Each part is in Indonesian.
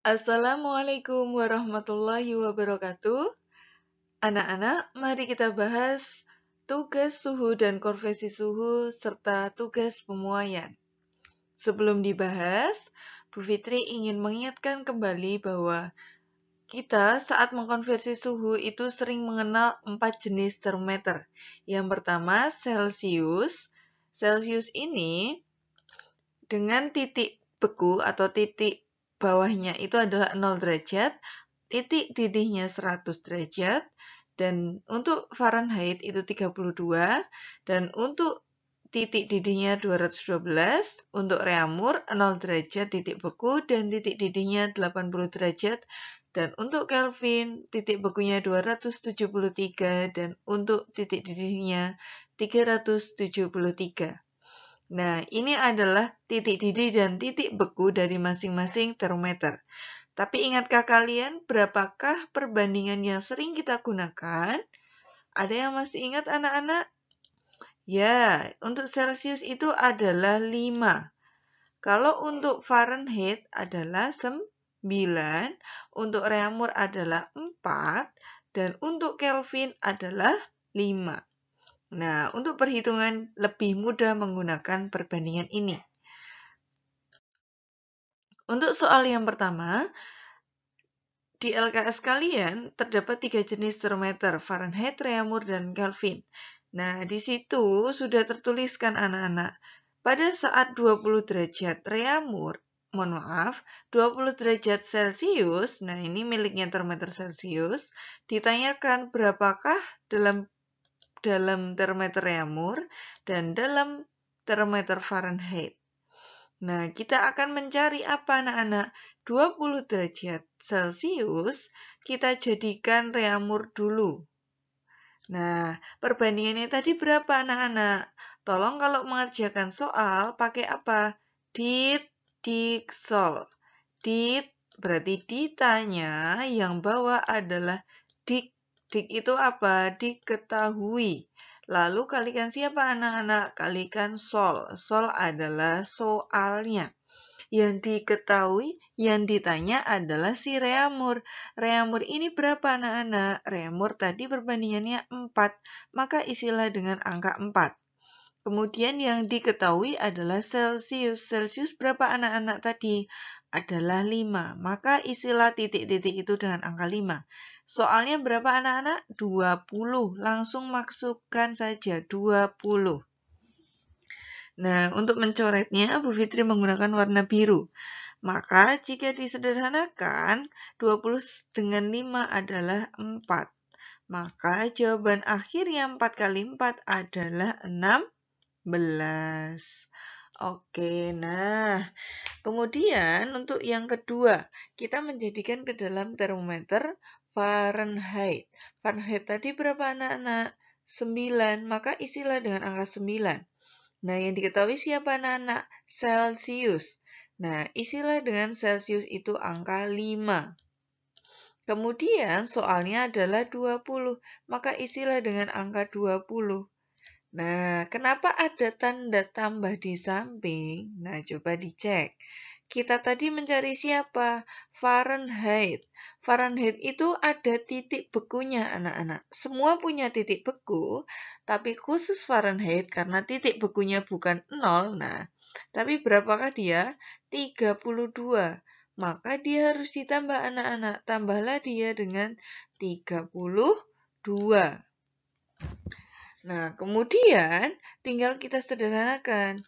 Assalamualaikum warahmatullahi wabarakatuh. Anak-anak, mari kita bahas tugas suhu dan konversi suhu serta tugas pemuaian. Sebelum dibahas, Bu Fitri ingin mengingatkan kembali bahwa kita saat mengkonversi suhu itu sering mengenal 4 jenis termometer. Yang pertama, Celsius. Celsius ini dengan titik beku atau titik bawahnya itu adalah 0 derajat, titik didihnya 100 derajat, dan untuk Fahrenheit itu 32, dan untuk titik didihnya 212, untuk Reaumur 0 derajat titik beku dan titik didihnya 80 derajat, dan untuk Kelvin titik bekunya 273 dan untuk titik didihnya 373. Nah, ini adalah titik didih dan titik beku dari masing-masing termometer. Tapi ingatkah kalian berapakah perbandingan yang sering kita gunakan? Ada yang masih ingat anak-anak? Ya, untuk Celsius itu adalah 5. Kalau untuk Fahrenheit adalah 9, untuk Reaumur adalah 4, dan untuk Kelvin adalah 5. Nah, untuk perhitungan lebih mudah menggunakan perbandingan ini. Untuk soal yang pertama, di LKS kalian terdapat 3 jenis termometer, Fahrenheit, Reaumur, dan Kelvin. Nah, di situ sudah tertuliskan anak-anak. Pada saat 20 derajat Reaumur, 20 derajat Celsius, nah ini miliknya termometer Celsius, ditanyakan berapakah dalam termometer Reaumur dan dalam termometer Fahrenheit. Nah, kita akan mencari apa anak-anak? 20 derajat Celsius, kita jadikan Reaumur dulu. Nah, perbandingannya tadi berapa anak-anak? Tolong kalau mengerjakan soal, pakai apa? Diksol. Dit berarti ditanya, yang bawah adalah dik. Dik itu apa? Diketahui. Lalu kalikan siapa anak-anak? Kalikan sol. Sol adalah soalnya. Yang diketahui, yang ditanya adalah si Reaumur. Reaumur ini berapa anak-anak? Reaumur tadi perbandingannya 4, maka isilah dengan angka 4. Kemudian yang diketahui adalah Celsius. Celsius berapa anak-anak tadi? Adalah 5, maka isilah titik-titik itu dengan angka 5. Soalnya berapa anak-anak? 20. Langsung masukkan saja 20. Nah, untuk mencoretnya, Bu Fitri menggunakan warna biru. Maka, jika disederhanakan, 20 dengan 5 adalah 4. Maka, jawaban akhirnya 4 kali 4 adalah 16. Oke, nah, kemudian untuk yang kedua, kita menjadikan ke dalam termometer Fahrenheit. Fahrenheit tadi berapa anak-anak? 9, maka isilah dengan angka 9. Nah, yang diketahui siapa anak-anak? Celsius. Nah, isilah dengan Celsius itu angka 5. Kemudian soalnya adalah 20, maka isilah dengan angka 20. Nah, kenapa ada tanda tambah di samping? Nah, coba dicek. Kita tadi mencari siapa? Fahrenheit. Fahrenheit itu ada titik bekunya, anak-anak. Semua punya titik beku, tapi khusus Fahrenheit karena titik bekunya bukan 0, nah, tapi berapakah dia? 32. Maka dia harus ditambah anak-anak. Tambahlah dia dengan 32. Nah, kemudian tinggal kita sederhanakan.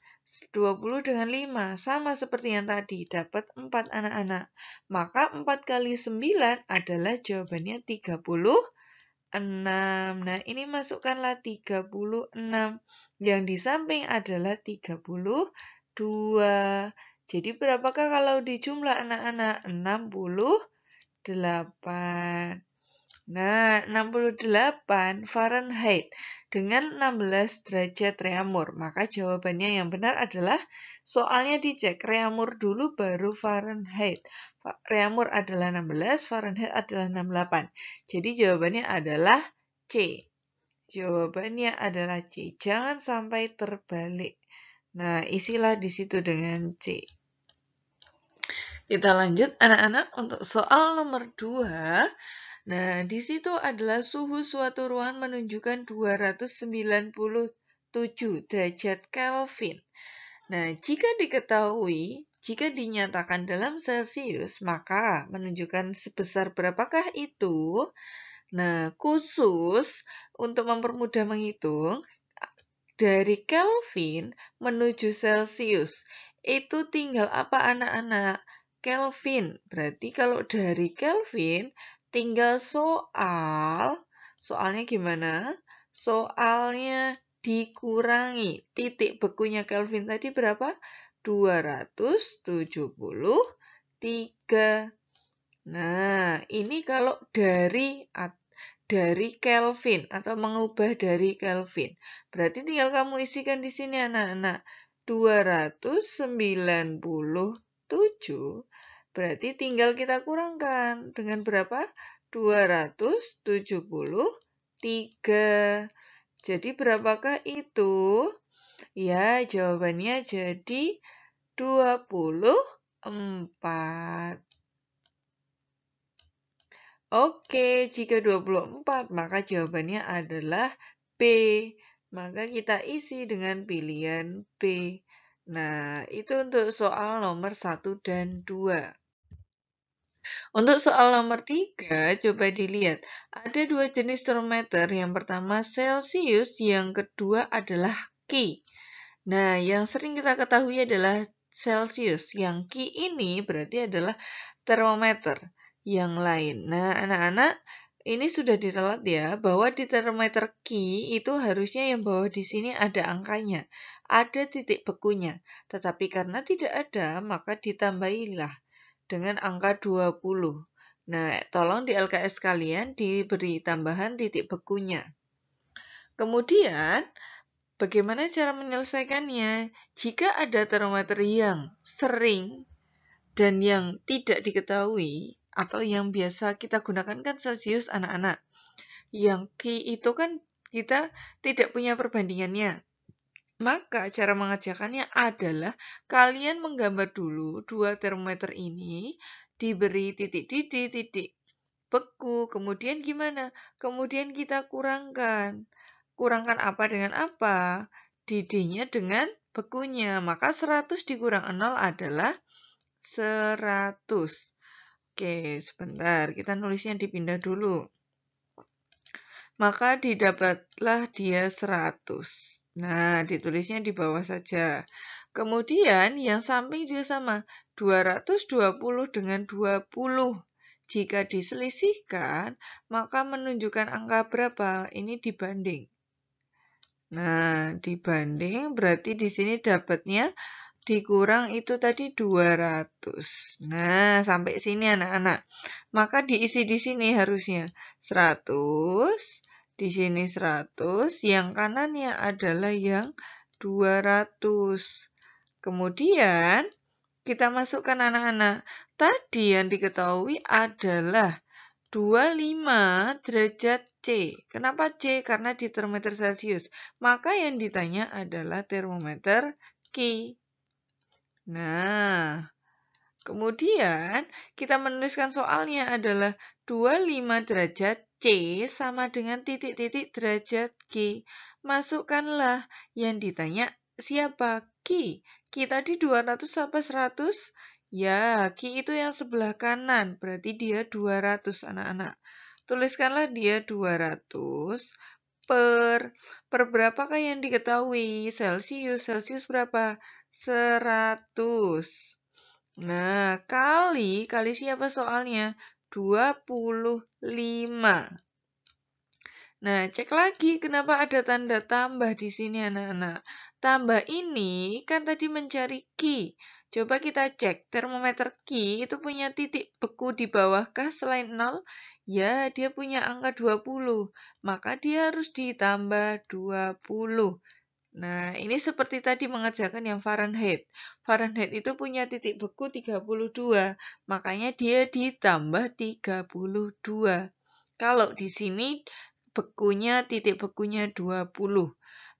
20 dengan 5 sama seperti yang tadi, dapat 4 anak-anak. Maka 4 kali 9 adalah jawabannya 36. Nah, ini masukkanlah 36. Yang di samping adalah 32. Jadi berapakah kalau dijumlah anak-anak? 68. Nah, 68 Fahrenheit dengan 16 derajat Reaumur. Maka jawabannya yang benar adalah soalnya dicek Reaumur dulu baru Fahrenheit. Reaumur adalah 16, Fahrenheit adalah 68. Jadi jawabannya adalah C. Jawabannya adalah C. Jangan sampai terbalik. Nah, isilah di situ dengan C. Kita lanjut anak-anak untuk soal nomor 2. Nah, di situ adalah suhu suatu ruangan menunjukkan 297 derajat Kelvin. Nah, jika dinyatakan dalam Celcius, maka menunjukkan sebesar berapakah itu? Nah, khusus untuk mempermudah menghitung, dari Kelvin menuju Celcius, itu tinggal apa anak-anak? Kelvin. Berarti kalau dari Kelvin, tinggal soalnya gimana? Soalnya dikurangi. Titik bekunya Kelvin tadi berapa? 273. Nah, ini kalau dari Kelvin atau mengubah dari Kelvin. Berarti tinggal kamu isikan di sini anak-anak. 297 berarti tinggal kita kurangkan dengan berapa? 273. Jadi berapakah itu? Ya, jawabannya jadi 24. Oke, jika 24, maka jawabannya adalah B. Maka kita isi dengan pilihan B. Nah, itu untuk soal nomor 1 dan 2. Untuk soal nomor 3, coba dilihat. Ada dua jenis termometer. Yang pertama Celcius, yang kedua adalah Ki. Nah, yang sering kita ketahui adalah Celcius. Yang Ki ini berarti adalah termometer yang lain. Nah, anak-anak, ini sudah diralat ya, bahwa di termometer Ki itu harusnya yang bawah di sini ada angkanya, ada titik bekunya. Tetapi karena tidak ada, maka ditambahilah dengan angka 20. Nah, tolong di LKS kalian diberi tambahan titik bekunya. Kemudian, bagaimana cara menyelesaikannya? Jika ada termometer yang sering dan yang tidak diketahui, atau yang biasa kita gunakan kan Celcius anak-anak. Yang Ki itu kan kita tidak punya perbandingannya. Maka cara mengerjakannya adalah kalian menggambar dulu dua termometer ini, diberi titik didih, titik beku, kemudian gimana? Kemudian kita kurangkan. Kurangkan apa dengan apa? Didihnya dengan bekunya. Maka 100 dikurang 0 adalah 100. Oke, sebentar. Kita nulisnya dipindah dulu. Maka didapatlah dia 100. Nah, ditulisnya di bawah saja. Kemudian yang samping juga sama. 220 dengan 20. Jika diselisihkan, maka menunjukkan angka berapa? Ini dibanding. Nah, dibanding berarti di sini dapatnya dikurang itu tadi 200. Nah, sampai sini anak-anak. Maka diisi di sini harusnya 100, di sini 100, yang kanannya adalah yang 200. Kemudian kita masukkan anak-anak. Tadi yang diketahui adalah 25 derajat C. Kenapa C? Karena di termometer Celcius. Maka yang ditanya adalah termometer Ki. Nah, kemudian kita menuliskan soalnya adalah 25 derajat C sama dengan titik-titik derajat G. Masukkanlah yang ditanya siapa? Ki. Ki tadi 200 sampai 100? Ya, Ki itu yang sebelah kanan, berarti dia 200 anak-anak. Tuliskanlah dia 200 per berapakah yang diketahui? Celcius berapa? 100. Nah, kali siapa soalnya? 25. Nah, cek lagi kenapa ada tanda tambah di sini anak-anak. Tambah ini kan tadi mencari Ki. Coba kita cek, termometer Ki itu punya titik beku di bawahkah selain 0? Ya, dia punya angka 20. Maka dia harus ditambah 20. Nah, ini seperti tadi mengerjakan yang Fahrenheit. Fahrenheit itu punya titik beku 32, makanya dia ditambah 32. Kalau di sini titik bekunya 20.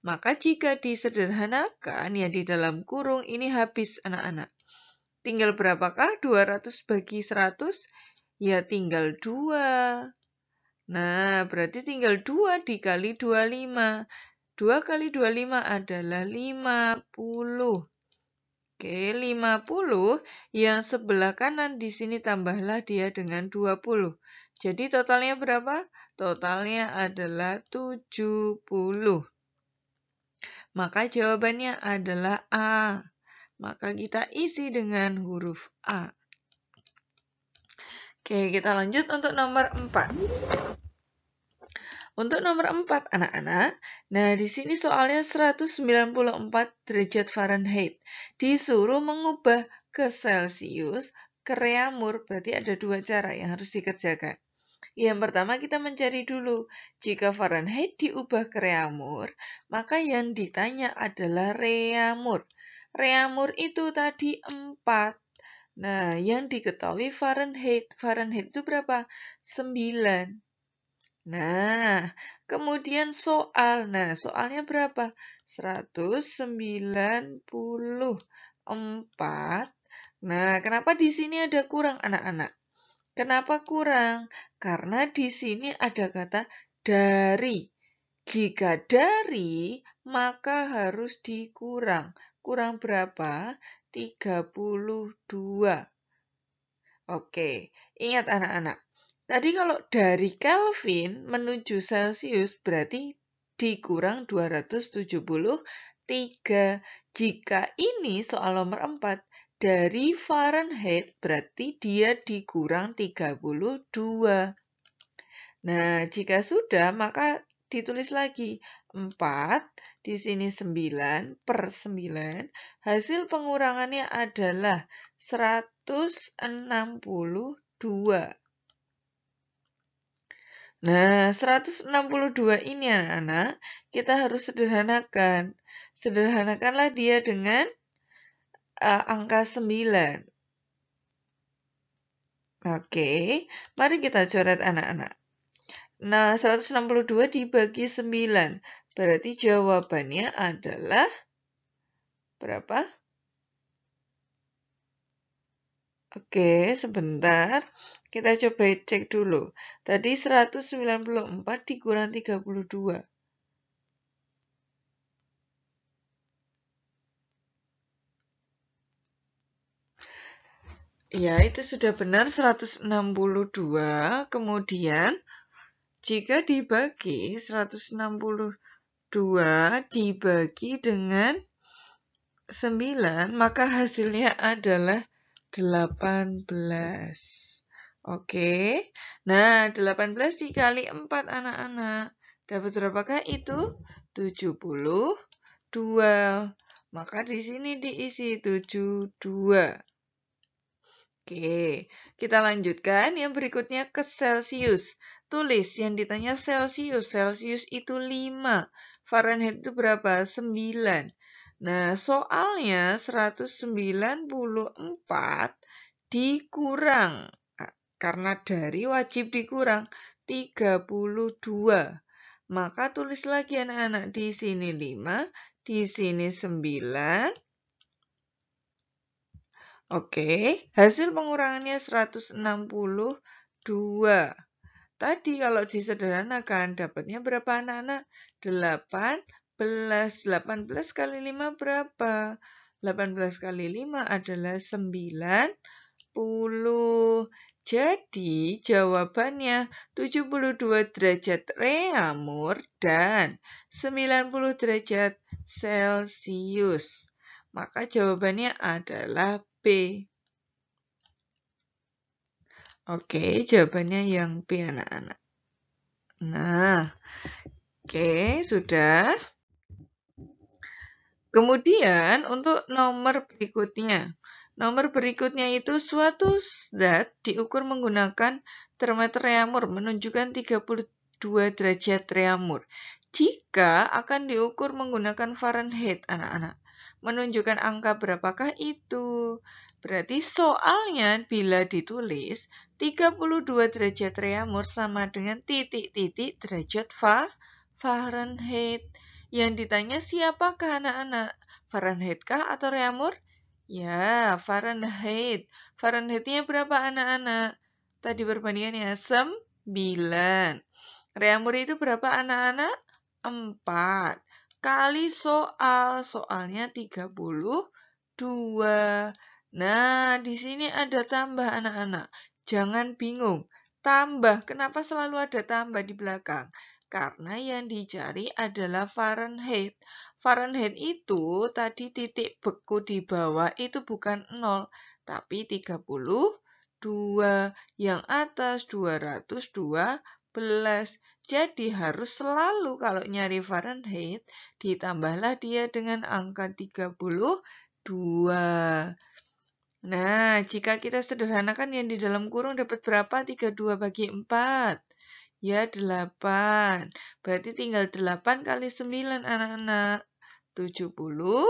Maka jika disederhanakan, ya di dalam kurung ini habis anak-anak. Tinggal berapakah 200 bagi 100? Ya tinggal 2. Nah, berarti tinggal 2 dikali 25. 2 kali 25 adalah 50. Oke, 50 yang sebelah kanan di sini tambahlah dia dengan 20. Jadi totalnya berapa? Totalnya adalah 70. Maka jawabannya adalah A. Maka kita isi dengan huruf A. Oke, kita lanjut untuk nomor 4. Untuk nomor 4, anak-anak, nah di sini soalnya 194 derajat Fahrenheit. Disuruh mengubah ke Celsius, ke reamur, berarti ada 2 cara yang harus dikerjakan. Yang pertama kita mencari dulu, jika Fahrenheit diubah ke reamur, maka yang ditanya adalah reamur. Reamur itu tadi 4. Nah, yang diketahui Fahrenheit. Fahrenheit itu berapa? 9. Nah, kemudian soal. Nah, soalnya berapa? 194. Nah, kenapa di sini ada kurang, anak-anak? Kenapa kurang? Karena di sini ada kata dari. Jika dari, maka harus dikurang. Kurang berapa? 32. Oke, ingat anak-anak. Tadi kalau dari Kelvin menuju Celsius berarti dikurang 273. Jika ini soal nomor 4, dari Fahrenheit berarti dia dikurang 32. Nah, jika sudah maka ditulis lagi 4, di sini 9 per 9. Hasil pengurangannya adalah 162. Nah, 162 ini anak-anak, kita harus sederhanakan. Sederhanakanlah dia dengan angka 9. Oke, mari kita coret anak-anak. Nah, 162 dibagi 9. Berarti jawabannya adalah berapa? Oke, sebentar. Kita coba cek dulu. Tadi 194 dikurang 32. Ya, itu sudah benar 162. Kemudian, jika dibagi 162 dibagi dengan 9, maka hasilnya adalah 18. Oke. Nah, 18 dikali 4 anak-anak. Dapat berapakah itu? 72. Maka di sini diisi 72. Oke, kita lanjutkan yang berikutnya ke Celsius. Tulis yang ditanya Celsius. Celsius itu 5. Fahrenheit itu berapa? 9. Nah, soalnya 194 dikurang. Karena dari wajib dikurang 32. Maka tulis lagi anak-anak, di sini 5, di sini 9. Oke, hasil pengurangannya 162. Tadi kalau disederhanakan dapatnya berapa anak-anak? 18. 18 kali 5 berapa? 18 kali 5 adalah 90. Jadi jawabannya 72 derajat reamur dan 90 derajat Celsius. Maka jawabannya adalah B. Oke, jawabannya yang B anak-anak. Nah, oke, sudah. Kemudian untuk nomor berikutnya. Nomor berikutnya itu suatu zat diukur menggunakan termometer reamur menunjukkan 32 derajat reamur. Jika akan diukur menggunakan Fahrenheit, anak-anak, menunjukkan angka berapakah itu? Berarti soalnya bila ditulis 32 derajat reamur sama dengan titik-titik derajat Fahrenheit. Yang ditanya siapakah anak-anak? Fahrenheit kah atau reamur? Ya, Fahrenheit. Fahrenheitnya berapa anak-anak? Tadi perbandingannya 9. Reamuri itu berapa anak-anak? 4. Kali soal. Soalnya 32. Nah, di sini ada tambah anak-anak. Jangan bingung. Tambah. Kenapa selalu ada tambah di belakang? Karena yang dicari adalah Fahrenheit. Fahrenheit itu tadi titik beku di bawah itu bukan 0, tapi 32. Yang atas 212. Jadi harus selalu kalau nyari Fahrenheit, ditambahlah dia dengan angka 32. Nah, jika kita sederhanakan yang di dalam kurung dapat berapa? 32 bagi 4. Ya, 8. Berarti tinggal 8 kali 9 anak-anak. 72.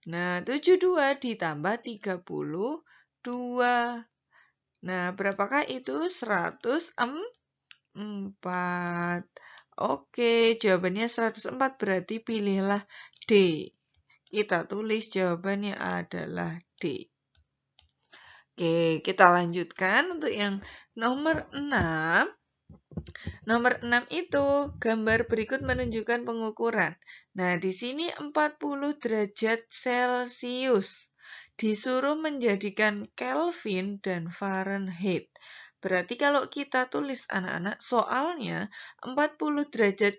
Nah, 72 ditambah 32. Nah, berapakah itu? 104. Oke, jawabannya 104 berarti pilihlah D. Kita tulis jawabannya adalah D. Oke, kita lanjutkan untuk yang nomor 6. Nomor 6 itu gambar berikut menunjukkan pengukuran. Nah, di sini 40 derajat Celcius. Disuruh menjadikan Kelvin dan Fahrenheit. Berarti kalau kita tulis anak-anak, soalnya 40 derajat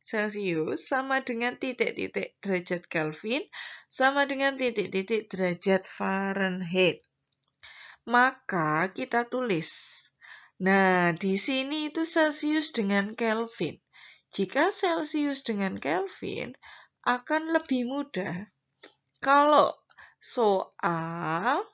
Celcius sama dengan titik-titik derajat Kelvin sama dengan titik-titik derajat Fahrenheit. Maka kita tulis. Nah, di sini itu Celcius dengan Kelvin. Jika Celcius dengan Kelvin akan lebih mudah. Kalau soalnya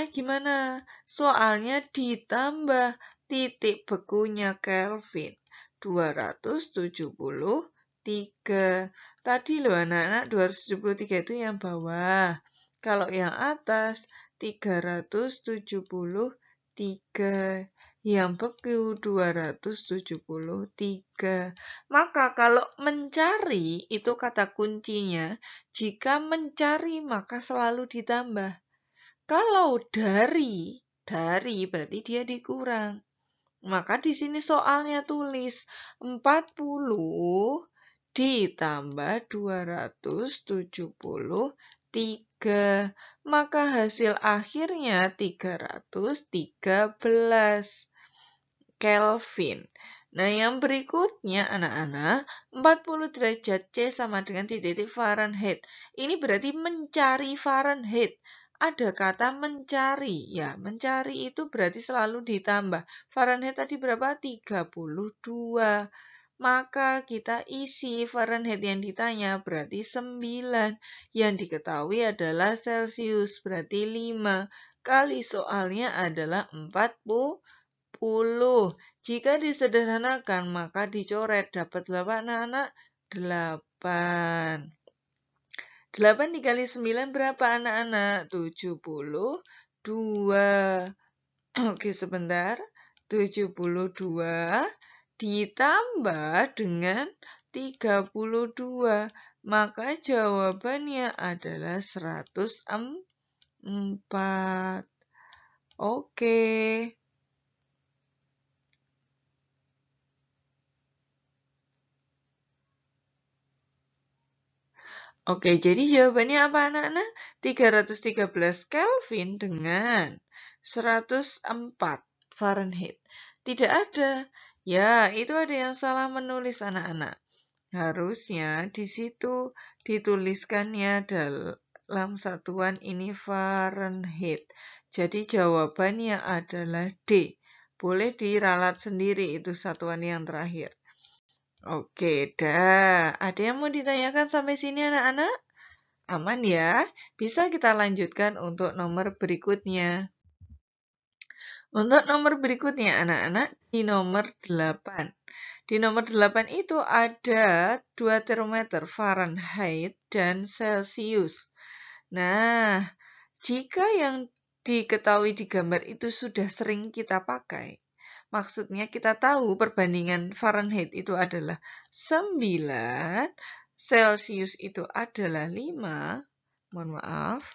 gimana? Soalnya ditambah titik bekunya Kelvin. 273. Tadi loh anak-anak 273 itu yang bawah. Kalau yang atas 373. Yang beku 273. Maka kalau mencari itu kata kuncinya. Jika mencari maka selalu ditambah. Kalau dari berarti dia dikurang. Maka di sini soalnya tulis 40 ditambah 273. Maka hasil akhirnya 313 Kelvin. Nah, yang berikutnya anak-anak, 40 derajat C sama dengan titik Fahrenheit. Ini berarti mencari Fahrenheit. Ada kata mencari. Ya, mencari itu berarti selalu ditambah. Fahrenheit tadi berapa? 32. Maka kita isi Fahrenheit yang ditanya berarti 9. Yang diketahui adalah Celcius berarti 5. Kali soalnya adalah 40. Jika disederhanakan maka dicoret dapat berapa anak-anak? 8. 8 dikali 9 berapa anak-anak? 72. Oke, sebentar. 72 ditambah dengan 32. Maka jawabannya adalah 104. Oke. Oke, jadi jawabannya apa anak-anak? 313 Kelvin dengan 104 Fahrenheit. Tidak ada. Ya, itu ada yang salah menulis anak-anak. Harusnya di situ dituliskannya dalam satuan ini Fahrenheit. Jadi jawabannya adalah D. Boleh diralat sendiri itu satuan yang terakhir. Oke, dah. Ada yang mau ditanyakan sampai sini anak-anak? Aman ya? Bisa kita lanjutkan untuk nomor berikutnya. Untuk nomor berikutnya anak-anak di nomor 8. Di nomor 8 itu ada 2 termometer Fahrenheit dan Celcius. Nah, jika yang diketahui di gambar itu sudah sering kita pakai, maksudnya kita tahu perbandingan Fahrenheit itu adalah 9 Celsius itu adalah 5, mohon maaf,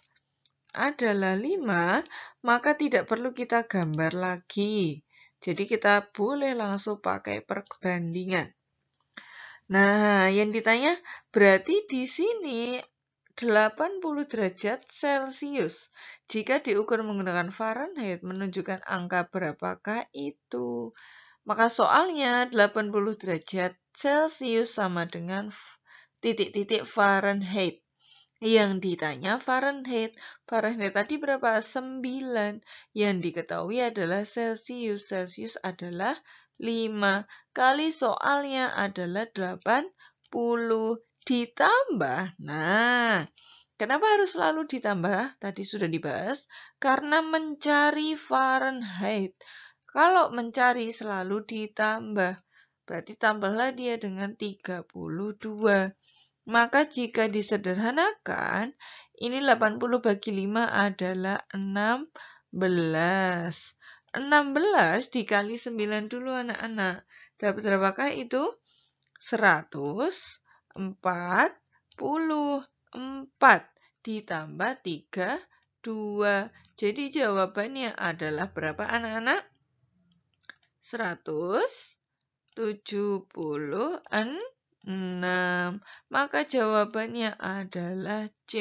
adalah 5, maka tidak perlu kita gambar lagi. Jadi kita boleh langsung pakai perbandingan. Nah, yang ditanya berarti di sini 80 derajat Celcius. Jika diukur menggunakan Fahrenheit menunjukkan angka berapakah itu? Maka soalnya 80 derajat Celcius sama dengan titik-titik Fahrenheit. Yang ditanya Fahrenheit. Fahrenheit tadi berapa? 9. Yang diketahui adalah Celsius. Celsius adalah 5. Kali soalnya adalah 80 ditambah. Nah, kenapa harus selalu ditambah? Tadi sudah dibahas. Karena mencari Fahrenheit. Kalau mencari selalu ditambah. Berarti tambahlah dia dengan 32. Maka jika disederhanakan, ini 80 bagi 5 adalah 16. 16 dikali 9 dulu anak-anak. Dapat berapakah itu? 144 ditambah 32. Jadi jawabannya adalah berapa anak-anak? 176. Maka jawabannya adalah C.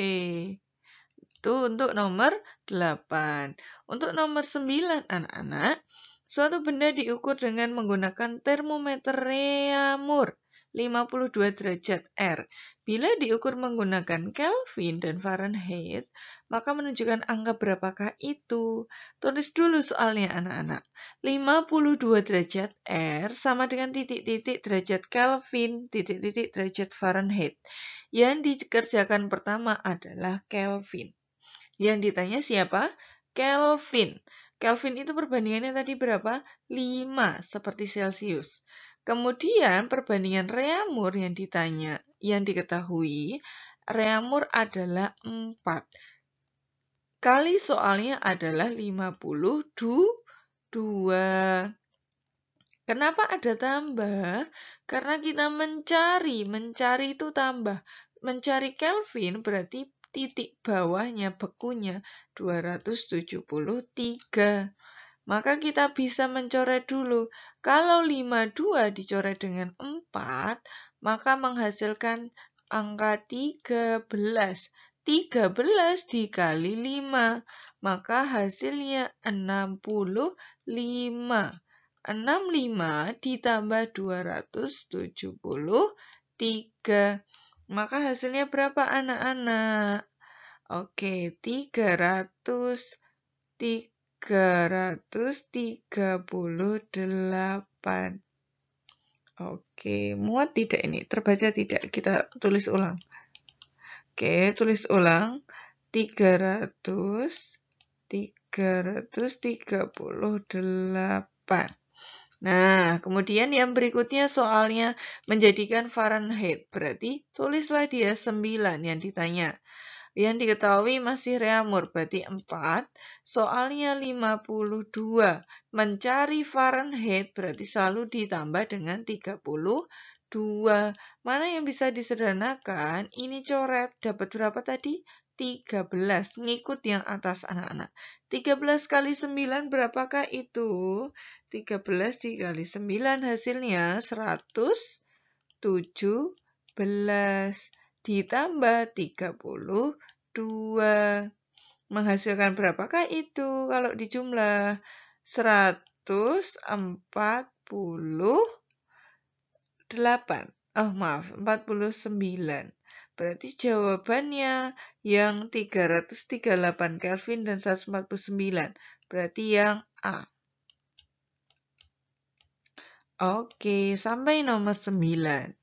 Itu untuk nomor 8. Untuk nomor 9 anak-anak, suatu benda diukur dengan menggunakan termometer Reaumur 52 derajat R. Bila diukur menggunakan Kelvin dan Fahrenheit, maka menunjukkan angka berapakah itu? Tulis dulu soalnya anak-anak. 52 derajat R sama dengan titik-titik derajat Kelvin, titik-titik derajat Fahrenheit. Yang dikerjakan pertama adalah Kelvin. Yang ditanya siapa? Kelvin. Kelvin itu perbandingannya tadi berapa? 5, seperti Celsius. Kemudian perbandingan Reaumur yang ditanya, yang diketahui, Reaumur adalah 4. Kali soalnya adalah 52. Kenapa ada tambah? Karena kita mencari itu tambah. Mencari Kelvin berarti titik bawahnya, bekunya 273. Maka kita bisa mencoret dulu. Kalau 52 dicoret dengan 4, maka menghasilkan angka 13. 13 dikali 5, maka hasilnya 65. 65 ditambah 273. Maka hasilnya berapa anak-anak? Oke, 338. Oke, muat tidak ini? Terbaca tidak? Kita tulis ulang. Oke, tulis ulang. 338. Nah, kemudian yang berikutnya soalnya menjadikan Fahrenheit. Berarti tulislah dia 9 yang ditanya. Yang diketahui masih Reaumur, berarti 4. Soalnya 52. Mencari Fahrenheit berarti selalu ditambah dengan 32. Mana yang bisa disederhanakan? Ini coret. Dapat berapa tadi? 13. Ngikut yang atas anak-anak. 13 kali 9 berapakah itu? 13 dikali 9 hasilnya 117. Ditambah 32. Menghasilkan berapakah itu kalau dijumlah? 148. Oh maaf, 49. Berarti jawabannya yang 338 Kelvin dan 149. Berarti yang A. Oke, sampai nomor 9.